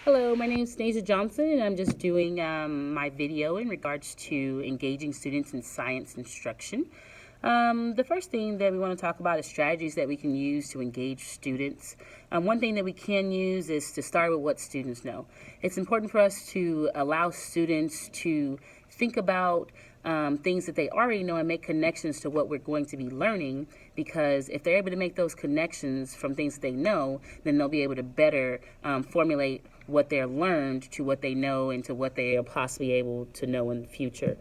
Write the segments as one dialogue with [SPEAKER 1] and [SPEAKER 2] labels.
[SPEAKER 1] Hello, my name is Nasia Johnson, and I'm just doing my video in regards to engaging students in science instruction. The first thing that we want to talk about is strategies that we can use to engage students. One thing that we can use is to start with what students know. It's important for us to allow students to think about things that they already know and make connections to what we're going to be learning, because if they're able to make those connections from things that they know, then they'll be able to better formulate what they're learned to what they know and to what they are possibly able to know in the future.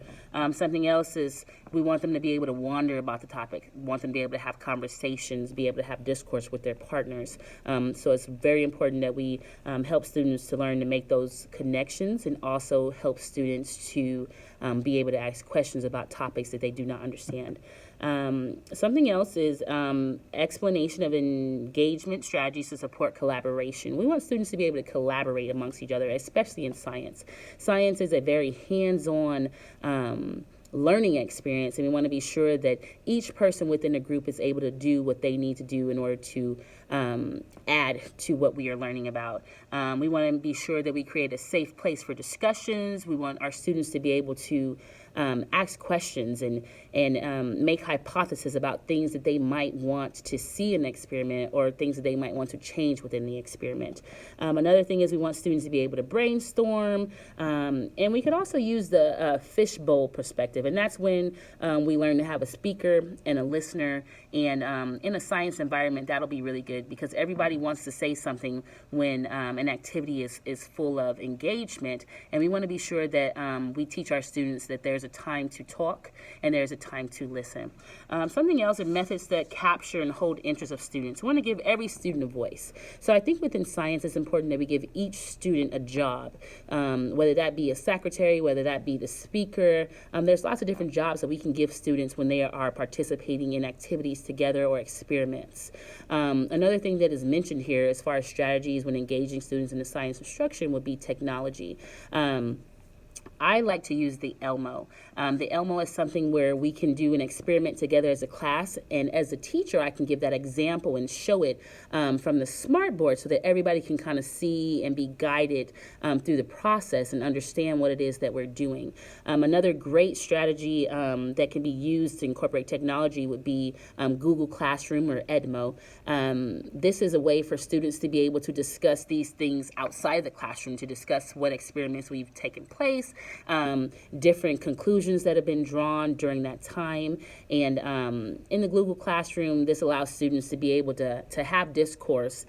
[SPEAKER 1] Something else is we want them to be able to wander about the topic, want them to be able to have conversations, be able to have discourse with their partners. So it's very important that we help students to learn to make those connections, and also help students to be able to ask questions about topics that they do not understand. Something else is explanation of engagement strategies to support collaboration. We want students to be able to collaborate amongst each other, especially in science. Science is a very hands-on learning experience, and we want to be sure that each person within a group is able to do what they need to do in order to add to what we are learning about. We want to be sure that we create a safe place for discussions. We want our students to be able to ask questions and make hypotheses about things that they might want to see in the experiment, or things that they might want to change within the experiment. Another thing is we want students to be able to brainstorm, and we could also use the fishbowl perspective, and that's when we learn to have a speaker and a listener, and in a science environment, that'll be really good, because everybody wants to say something when an activity is full of engagement, and we want to be sure that we teach our students that there's a time to talk and there's a time to listen. Something else are methods that capture and hold interest of students. We want to give every student a voice. So I think within science it's important that we give each student a job, whether that be a secretary, whether that be the speaker. There's lots of different jobs that we can give students when they are participating in activities together or experiments. Another thing that is mentioned here as far as strategies when engaging students in the science instruction would be technology. I like to use the Elmo. The Elmo is something where we can do an experiment together as a class, and as a teacher I can give that example and show it from the smartboard, so that everybody can kind of see and be guided through the process and understand what it is that we're doing. Another great strategy that can be used to incorporate technology would be Google Classroom, or Edmo. This is a way for students to be able to discuss these things outside the classroom, to discuss what experiments we've taken place, different conclusions that have been drawn during that time. And in the Google Classroom, this allows students to be able to have discourse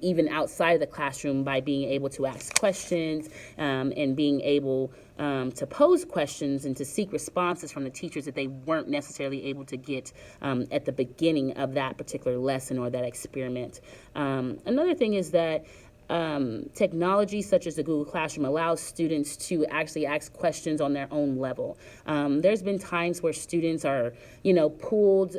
[SPEAKER 1] even outside of the classroom, by being able to ask questions and being able to pose questions and to seek responses from the teachers that they weren't necessarily able to get at the beginning of that particular lesson or that experiment. Another thing is that technology such as the Google Classroom allows students to actually ask questions on their own level. There's been times where students are, pulled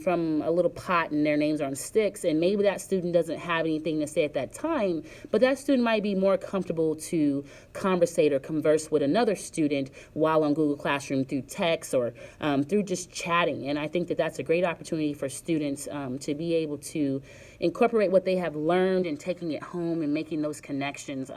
[SPEAKER 1] from a little pot and their names are on sticks, and maybe that student doesn't have anything to say at that time, but that student might be more comfortable to conversate or converse with another student while on Google Classroom through text or through just chatting. And I think that that's a great opportunity for students to be able to incorporate what they have learned and taking it home and making those connections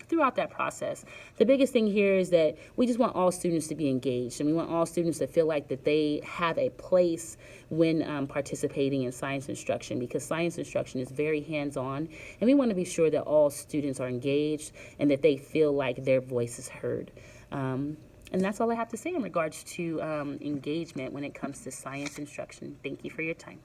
[SPEAKER 1] throughout that process. The biggest thing here is that we just want all students to be engaged, and we want all students to feel like that they have a place when participating in science instruction, because science instruction is very hands-on, and we want to be sure that all students are engaged and that they feel like their voice is heard. And that's all I have to say in regards to engagement when it comes to science instruction. Thank you for your time.